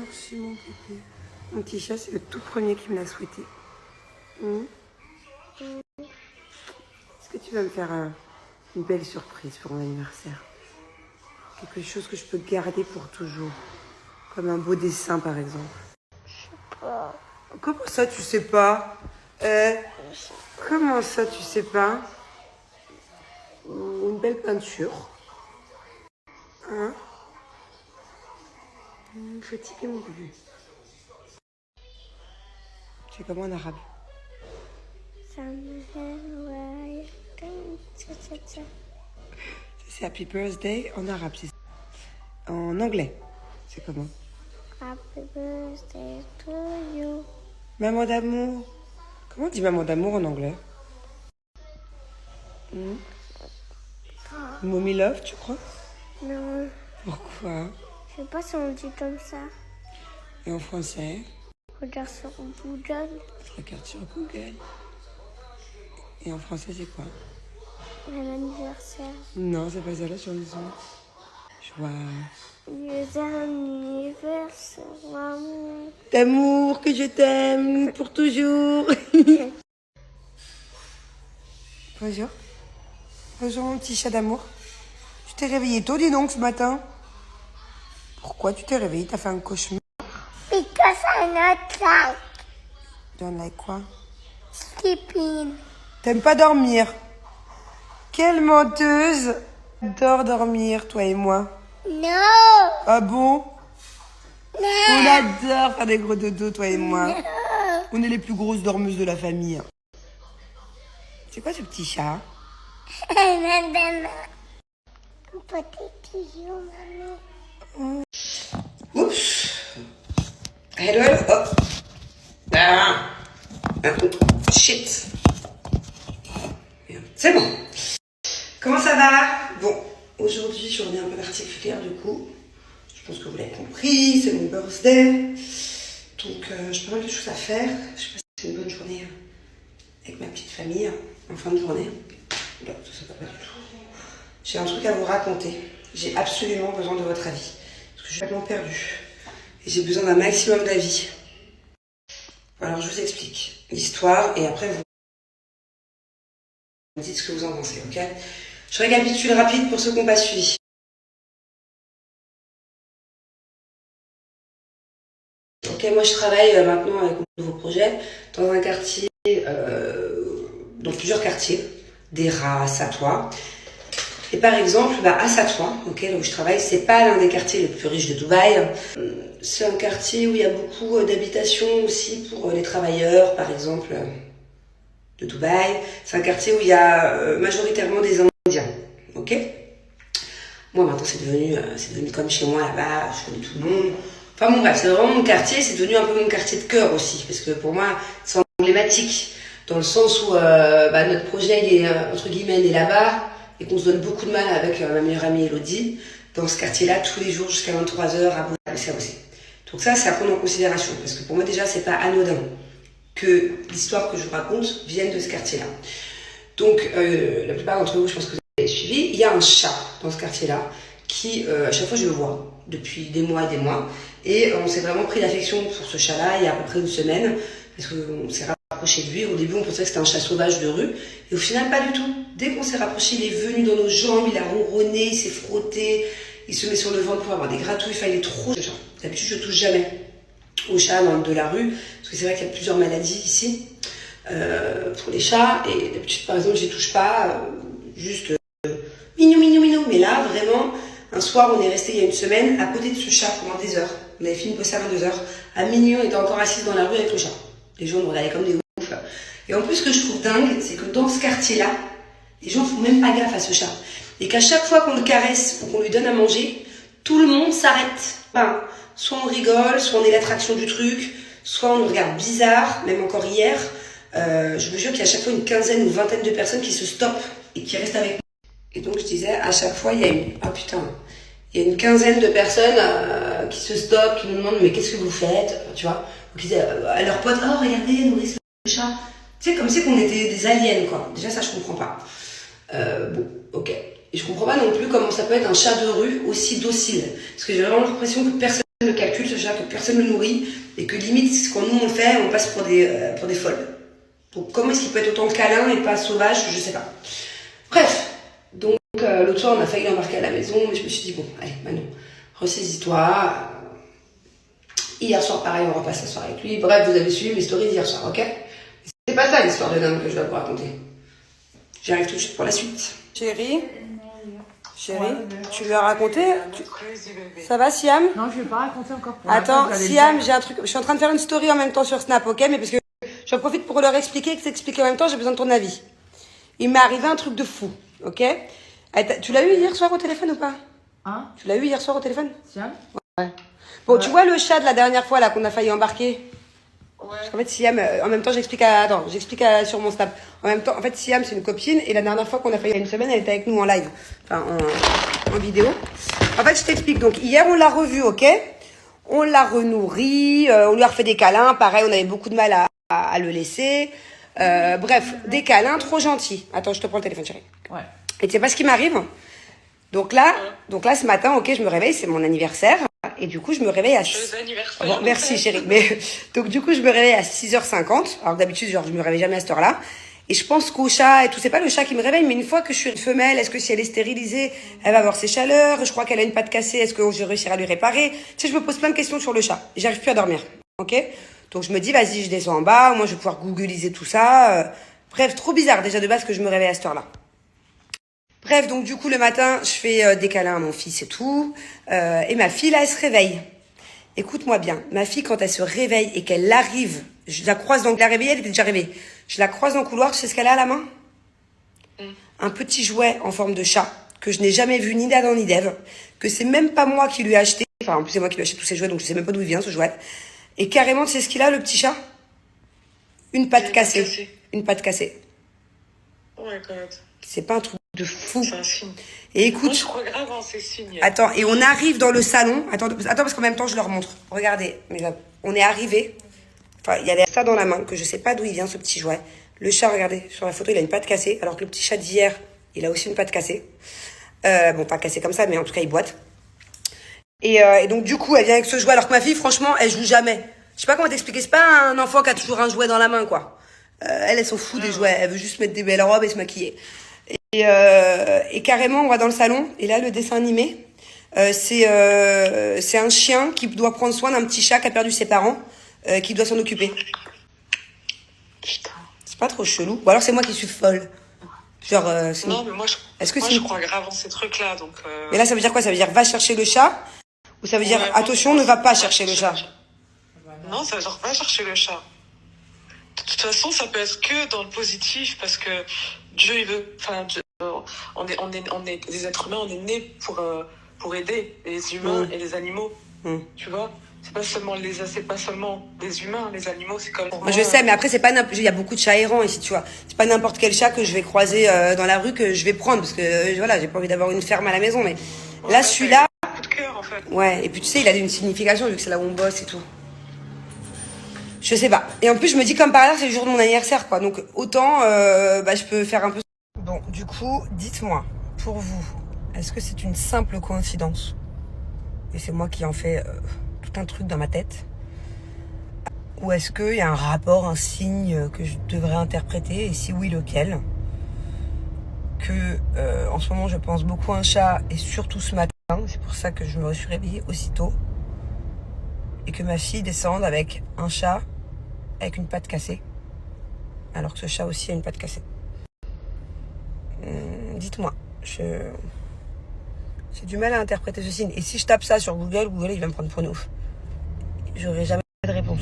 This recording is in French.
Merci mon bébé. Mon petit chat, c'est le tout premier qui me l'a souhaité. Est-ce que tu vas me faire une belle surprise pour mon anniversaire? Quelque chose que je peux garder pour toujours. Comme un beau dessin, par exemple. Je sais pas. Comment ça, tu sais pas? Comment ça, tu sais pas? Une belle peinture. Hein? Fatigué, mon bébé. C'est comment en arabe? Ça, c'est Happy Birthday en arabe, c'est ça. En anglais, c'est comment? Happy birthday to you. Maman d'amour. Comment on dit maman d'amour en anglais? Mommy love, tu crois? Non, Pourquoi? je sais pas si on dit comme ça. Et en français? Regarde sur Google. Je regarde sur Google. Et en français, c'est quoi? Mon anniversaire. Non, c'est pas ça la chanson. Joie. Joyeux anniversaire, maman. D'amour, que je t'aime pour toujours. Bonjour. Bonjour, mon petit chat d'amour. Tu t'es réveillé tôt, dis donc, ce matin. Pourquoi tu t'es réveillé? T'as fait un cauchemar? Because I'm not like Don't like quoi? sleeping. T'aimes pas dormir? Quelle menteuse! Adore dormir, toi et moi. No. Ah bon? No. On adore faire des gros dodos, toi et moi. On est les plus grosses dormeuses de la famille. C'est quoi ce petit chat? Peut-être you, maman. Oups. Hello, hello. Oh. Ah. Shit. C'est bon. Comment ça va? Bon, aujourd'hui, journée un peu particulière du coup. Je pense que vous l'avez compris, c'est mon birthday. Donc, j'ai pas mal de choses à faire. Je sais pas si c'est une bonne journée avec ma petite famille en fin de journée. Non, ça va pas du tout. J'ai un truc à vous raconter. J'ai absolument besoin de votre avis. Parce que je suis complètement perdue. Et j'ai besoin d'un maximum d'avis. Alors, je vous explique l'histoire et après, vous me dites ce que vous en pensez, ok? Je récapitule rapide pour ceux qui n'ont pas suivi. Ok, moi je travaille maintenant avec mon nouveau projet dans un quartier, dans plusieurs quartiers, des rats, Satois. Et par exemple, à Satois, ok, là où je travaille, c'est pas l'un des quartiers les plus riches de Dubaï. C'est un quartier où il y a beaucoup d'habitations aussi pour les travailleurs, par exemple, de Dubaï. C'est un quartier où il y a majoritairement des Indiens, ok? Moi maintenant c'est devenu comme chez moi là-bas, je connais tout le monde. Enfin bon bref, c'est vraiment mon quartier, c'est devenu un peu mon quartier de cœur aussi, parce que pour moi c'est emblématique, dans le sens où notre projet il est, entre guillemets, est là-bas, et qu'on se donne beaucoup de mal avec ma meilleure amie Elodie, dans ce quartier-là, tous les jours jusqu'à 23h à bosser. Donc ça, c'est à prendre en considération, parce que pour moi déjà, c'est pas anodin que l'histoire que je vous raconte vienne de ce quartier-là. Donc la plupart d'entre vous, je pense que vous avez suivi, il y a un chat dans ce quartier-là, qui, à chaque fois, je le vois, depuis des mois et des mois, et on s'est vraiment pris d'affection pour ce chat-là il y a à peu près une semaine, parce qu'on s'est rapproché de lui. Au début, on pensait que c'était un chat sauvage de rue, et au final, pas du tout. Dès qu'on s'est rapproché, il est venu dans nos jambes, il a ronronné, il s'est frotté, il se met sur le ventre pour avoir des gratouilles, enfin, il est trop chat. D'habitude, je touche jamais aux chats de la rue, parce que c'est vrai qu'il y a plusieurs maladies ici, pour les chats, et d'habitude, par exemple, je les touche pas, juste minou, mais là, vraiment, un soir, on est resté il y a une semaine à côté de ce chat pendant des heures. On avait fini de bosser à 22h. À minuit, on était encore assis dans la rue avec le chat. Les gens nous regardaient comme des oufs. Et en plus, ce que je trouve dingue, c'est que dans ce quartier-là, les gens font même pas gaffe à ce chat. Et qu'à chaque fois qu'on le caresse ou qu'on lui donne à manger, tout le monde s'arrête. Enfin, soit on rigole, soit on est l'attraction du truc, soit on nous regarde bizarre, même encore hier. Je vous jure qu'il y a à chaque fois une quinzaine ou vingtaine de personnes qui se stoppent et qui restent avec nous. Et donc je disais, à chaque fois, il y a il y a une quinzaine de personnes qui se stoppent, qui nous demandent mais qu'est-ce que vous faites, tu vois, ou qui disent à leurs potes, oh regardez, nourrissez le chat. Tu sais, comme si on était des aliens, quoi. Déjà ça je comprends pas. Bon, ok. Et je comprends pas non plus comment ça peut être un chat de rue aussi docile. Parce que j'ai vraiment l'impression que personne ne le calcule, ce chat, que personne ne le nourrit, et que limite, quand nous on le fait, on passe pour des folles. Donc comment est-ce qu'il peut être autant câlin et pas sauvage, je sais pas. Bref, donc l'autre soir on a failli l'embarquer à la maison, mais je me suis dit bon, allez Manon, ressaisis-toi. Hier soir pareil, on repasse la soirée avec lui. Bref, vous avez suivi mes stories d'hier soir, ok? C'est pas ça l'histoire de Nam que je dois vous raconter. J'arrive tout de suite pour la suite. Chérie, tu lui as raconté? Ça va Siam? Non, je vais pas raconter encore. Attends, Siam, j'ai un truc. Je suis en train de faire une story en même temps sur Snap, ok? Mais parce que j'en profite pour leur expliquer et que t'expliquer en même temps, j'ai besoin de ton avis. Il m'est arrivé un truc de fou, ok? Tu l'as eu hier soir au téléphone ou pas? Hein? Tu l'as eu hier soir au téléphone? Siam? Ouais. Bon, ouais. Tu vois le chat de la dernière fois là qu'on a failli embarquer? Ouais. Parce qu'en fait, Siam, en même temps, j'explique sur mon Snap. En même temps, en fait, Siam, c'est une copine, et la dernière fois qu'on a failli il y a une semaine, elle était avec nous en live. Enfin, en vidéo. En fait, je t'explique. Donc, hier, on l'a revu, ok? On l'a renourri, on lui a refait des câlins. Pareil, on avait beaucoup de mal à le laisser. Bref, des câlins trop gentils. Attends, je te prends le téléphone, chérie. Ouais. Et tu sais pas ce qui m'arrive? Donc là, ce matin, ok, je me réveille, c'est mon anniversaire. Et du coup, je me réveille à... Bon, merci chérie. Mais donc du coup, je me réveille à 6h50. Alors d'habitude, genre, je me réveille jamais à cette heure-là. Et je pense qu'au chat et tout, c'est pas le chat qui me réveille, mais une fois que je suis une femelle, est-ce que si elle est stérilisée, elle va avoir ses chaleurs? Je crois qu'elle a une patte cassée, est-ce que je réussirai à lui réparer? Tu sais, je me pose plein de questions sur le chat. Et j'arrive plus à dormir. Ok? Donc je me dis, vas-y, je descends en bas, moi je vais pouvoir googliser tout ça. Bref, trop bizarre déjà de base que je me réveille à cette heure-là. Bref, donc du coup, le matin, je fais des câlins à mon fils et tout. Et ma fille, là, elle se réveille. Écoute-moi bien. Ma fille, quand elle se réveille et qu'elle arrive, je la croise dans... Elle a réveillé, elle était déjà réveillée. Je la croise dans le couloir, tu sais ce qu'elle a à la main? Un petit jouet en forme de chat que je n'ai jamais vu ni d'Adam ni d'Ève. Que c'est même pas moi qui lui ai acheté. Enfin, en plus, c'est moi qui lui ai acheté tous ces jouets, donc je sais même pas d'où il vient, ce jouet. Et carrément, tu sais ce qu'il a, le petit chat? Une patte cassée. Une patte cassée. Oh my God. C'est pas un truc de fou. C'est un signe. Et écoute. Moi, je crois grave en ces signes. Attends, et on arrive dans le salon. Attends, parce qu'en même temps, je leur montre. Regardez, on est arrivé. Enfin, il y avait ça dans la main, que je sais pas d'où il vient, ce petit jouet. Le chat, regardez, sur la photo, il a une patte cassée. Alors que le petit chat d'hier, il a aussi une patte cassée. Bon, pas cassée comme ça, mais en tout cas, il boite. Et donc, du coup, elle vient avec ce jouet. Alors que ma fille, franchement, elle joue jamais. Je sais pas comment t'expliquer. C'est pas un enfant qui a toujours un jouet dans la main, quoi. Elle s'en fout des jouets. Elle veut juste mettre des belles robes et se maquiller. Et carrément, on va dans le salon. Et là, le dessin animé, c'est un chien qui doit prendre soin d'un petit chat qui a perdu ses parents, qui doit s'en occuper. Putain. C'est pas trop chelou? Ou alors c'est moi qui suis folle? Genre, non, mais moi, je crois grave en ces trucs-là. Donc, Mais là, ça veut dire quoi? Ça veut dire va chercher le chat? Ou ça veut dire attention, ne va pas chercher le chat? Non, ça veut dire va chercher le chat. De toute façon, ça peut être que dans le positif, parce que Dieu, il veut... Enfin, on est des êtres humains, on est nés pour aider les humains et les animaux. Tu vois? C'est pas seulement les humains, les animaux, c'est comme... Moi, je sais, mais après, c'est pas il y a beaucoup de chats errants ici, tu vois. C'est pas n'importe quel chat que je vais croiser dans la rue que je vais prendre, parce que, voilà, j'ai pas envie d'avoir une ferme à la maison, mais là, celui-là... Coup de cœur, en fait. Ouais, et puis tu sais, il a une signification, vu que c'est là où on bosse et tout. Je sais pas. Et en plus, je me dis, comme par hasard, c'est le jour de mon anniversaire, quoi. Donc, autant, je peux faire un peu... Bon, du coup, dites-moi, pour vous, est-ce que c'est une simple coïncidence? Et c'est moi qui en fais tout un truc dans ma tête? Ou est-ce qu'il y a un rapport, un signe que je devrais interpréter? Et si oui, lequel? En ce moment, je pense beaucoup à un chat, et surtout ce matin. C'est pour ça que je me suis réveillée aussitôt. Et que ma fille descende avec un chat avec une patte cassée. Alors que ce chat aussi a une patte cassée. Dites-moi. J'ai du mal à interpréter ce signe. Et si je tape ça sur Google, il va me prendre pour une ouf. J'aurai jamais de réponse.